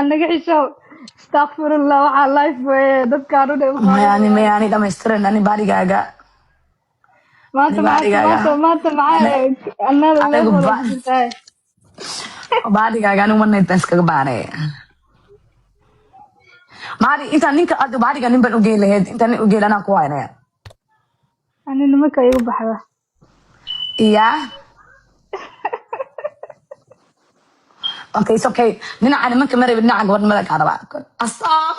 naga xishow astaghfirullah waxaa life weye dadkaan u dhew yani dhamaystiran ani baarigaaga maanta maxaa anada leveltahay baarigaaga anigu marnaytan iskaga baanay maari intaan ninka adu baariga nin baan ugeyn lahayd intaan nin ugeyn anaa ku waynaya ani nimanka igu baxda iya okay it's okay dhinaca nimanka marayba dhinaca gabadh madax ka rabaa asaam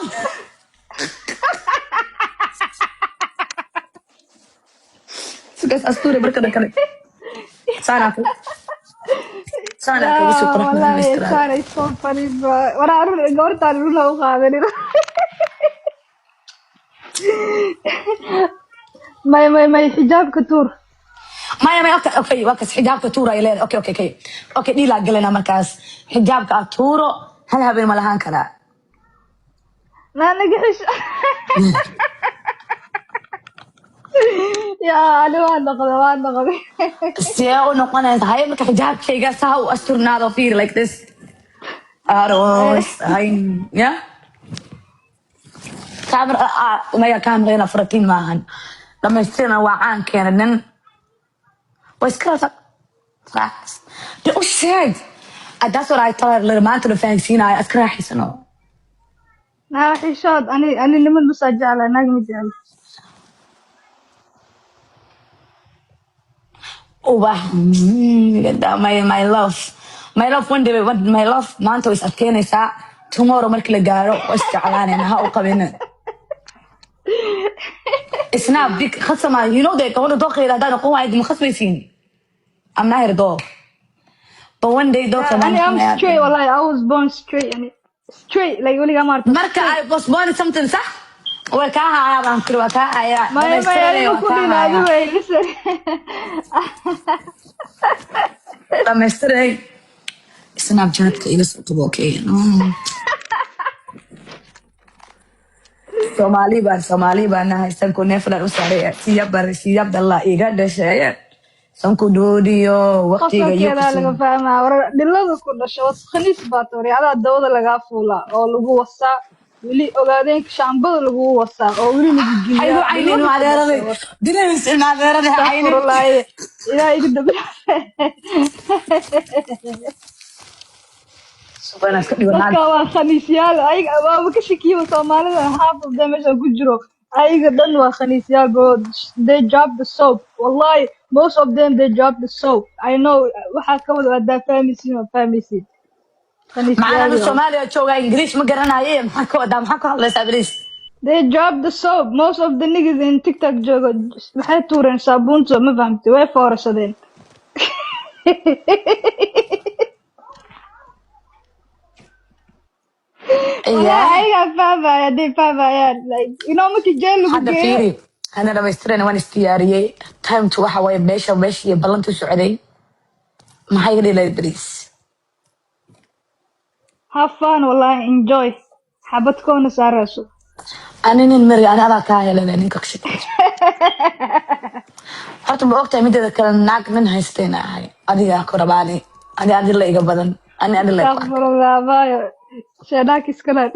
sugas asture barkada kale sana ku shukran wallahi sana iso fariba warar gabartaan runa u qaadanina may xijaabka tuur maya okay wakas xijaabka tuura ay leedahay okay dhila galena markaas xijaabka tuuro hal habeen ma lahaan kara naga xish ya ali waan noqday see oo noqonaysa hay marka xijaabkayga saa u asturnaado fiir like this aros hay ya camera ina faratin maahan dhamaystirna waa caan keenan واسكرت فاكس ده شيء that's what I thought لما أنت فانسين أي أسكر حسنو لا حشاد أنا لما مسجل نجم جل وبا my love one day my love ما أنت ويسأكيني ساعة tomorrow مركل جارو واستعلاني أنا هأقبلنا snap ديك خاصة ما you know that كونه دوخي إذا دانو قوة عيد مخصبسين I'm not here though but one day though I'm straight والله I was born straight يعني straight like ولي قمرت مركا I was born something صح وكاها يا بانكر وكاها يا ما أنا كلنا هذا لسه لما اشتري سناب شات كي بس طبوكي Somali baan haysan ku neefla u saaray siyaab dalla iga dhashay sanku doodiyo waqtiga iyo laga fahmaa war dhilada ku dhasho khaniis baatori ala dawada laga fuula oo lagu wasaa wili ogaadeen shaambada lagu wasaa oo wili lagu geliyo aynu adeeraday direys in adeeraday aynu wallahi ila iga dab subhanahu wa ta'ala dadka waa khaniisyaal ayaga abaaba ka shakiyo Soomaalida xaafadda meesha ku jiro ayaga dhan waa khaniisyaal bro they drop the soap wallahi most of them they drop the soap I know waxa ka wada wadaa fahmaysiin macnaha Soomaaliya jooga English ma garanaayeen maxaa ka wada maxaa ka hadlaysaa English they drop the soap most of the niggas in TikTok jooga waxay tuureen saabuunta ma fahamtay way foorsadeen like you know markii jeel lagu geeyo أنا لما اشترينا وأنا استيارية time to waxa way meesha ballantu socday maxay yiri la Idris have fun wallahi enjoy xabadkoona saarayso anina mari ana ka helay ninka ka shaqeeyo horta ma ogtahay midda kale naag nin haystayna ahay adiga ku rabaani adiga la iga badan ani la astaghfirullah شناك اسكنات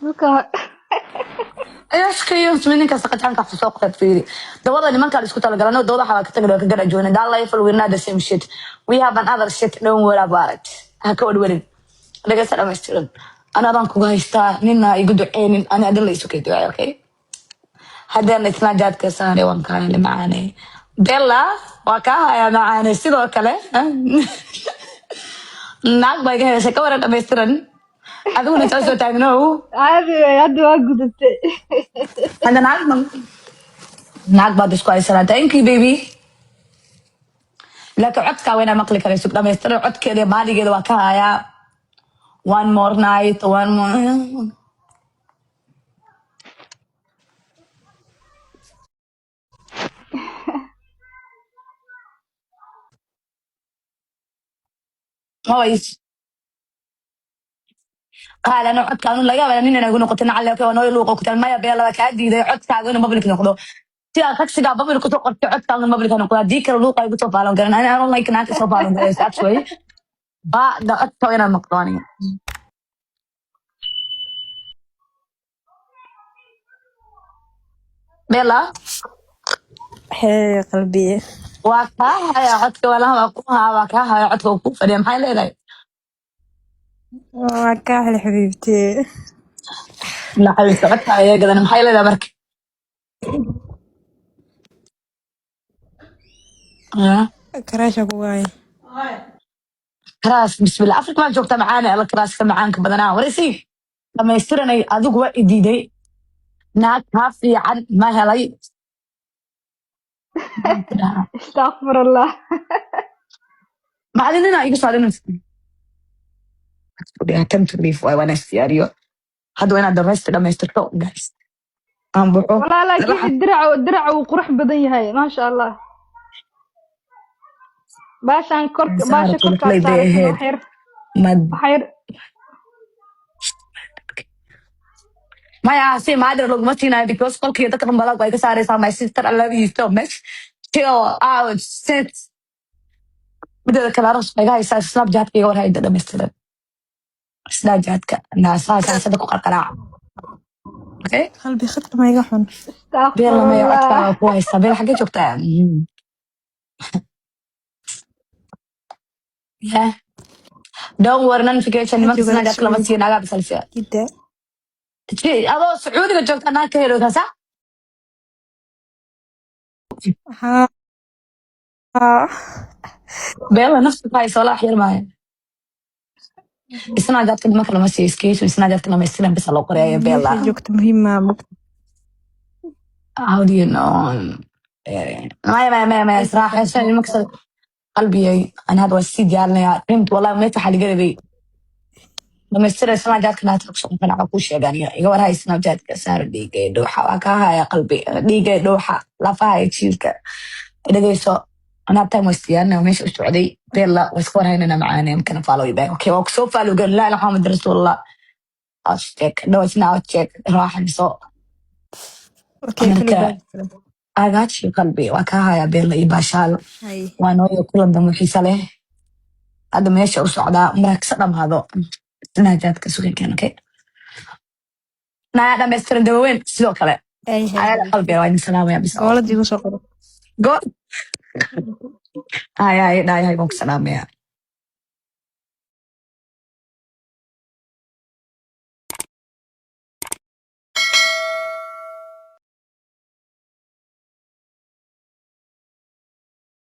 لوكا ايش كيوت منك سقط عنك في سوق تفيري ده والله اللي ما كان يسكت على قالنا ده حاجه كتقدر كجرا جونا ده الله يفل وينا the same shit we have another shit don't worry about it هكود ورد لقى سلام استرن انا بانكو هايستا نينا يقدو عين انا ادل ليسو كيدو اوكي هذا نتناجات كساري وان كان اللي معاني دلا وكاها يا معاني سيدو كله naag bay ka heshay ka waran dhameystiran adiguna soo soo taagnow hadda waa gudubtay hadda naag baad isku haysanaa thank you baby laakiin codka wayna maqli karayso dhameystiran codkeeda maaligeeda waa ka hayaa one more night one more هويس قال أنا عد كانوا لا يا بني أنا أقول نقطة على كي ونوي لوق وقت الماء بيلا كعدي إذا عد كانوا ما بلك نقطة تيا تاكسي قا بابل كتو قد عد كانوا ما بلك نقطة ديك اللوق يقول تفعلون قرن أنا don't like ناك تفعلون guys actually بعد أكتر أنا المقطانية بيلا hee qalbiye وكاها يا عدك ولا وكوها وكاها يا عدك وكوفة دي محاي ليلي waa kaa hel xabiibtee لا حبيبتي عدك يا قدر محاي ليلي برك karaasha ku waaya كراس بسم الله أفرق ما جوكت معانا على كراس كمعانك بدنا ورسي لما يسترني أدوك وإديدي ناك هافي عن ما هلي استغفر الله. ما علينا يقص علينا I attempt to leave وانا استياريو هذا وين درست لما يسترتو جايز أنا بروح والله لكن الدرع وقرح بدن هاي ما شاء الله. باشا صارت كرك play their صارت head وحير ما وحير. ما يا سي ما أدري لو ما تينا because كل كذا كم بلاك بايك ساري سام my sister I love you so much chill out sit بدأ كلارس بايك هاي سناب جات كي ورا يدنا مثلا سناب جات كناس هاي صدق قرقرة أوكي qalbi khadka ma iga xun بيلا استغفر ما الله. يعطى كويس بيلا حاجة شوكتا yeah don't worry notification waxaa ما jooga كسنا جات لما sacuudi تينا قاعد بسلسل jidda شيء هذا سعودي قد جوكتا أنا كهلو كذا haa بيلا نفسك هاي صلاح يرمى isna dadka nimanka lama siiyo iskeyso isna dadka lama istilan bisa loo qorayo meeshay beela joogta muhiim maa how do you know ما صراحة عشان المكسر قلبي أنا هذا والسيد يعني فهمت والله ما يفتح لي قلبي لما يصير اسنا جات كنا تقصون كنا عقوش يعني يقول هاي اسنا جات كسر ديجي دوحة وكاها يا قلبي ديجي دوحة لا فاي تشيلك إذا جيسو أنا بتاعي مستيانا ومش السعودي بيلا وسكور هنا معانا يمكن فالو يباك أوكي وكسو فالو قال لا لا محمد رسول الله أشتك no it's now check راح نسو okay kali أمريكا baad أغاتشي قلبي وكاها يا بيلا إباشال hay وانو يكون دم وحيسة له هذا ما يشعر سعودة مرك سلام هذا ناجات كسوكي كان أوكي نايا دم يستر دوين سلوك له hay hay على قلبي وين سلام يا بسال gooladii igu soo qoro جو هاي نايا هاي بوك سلام يا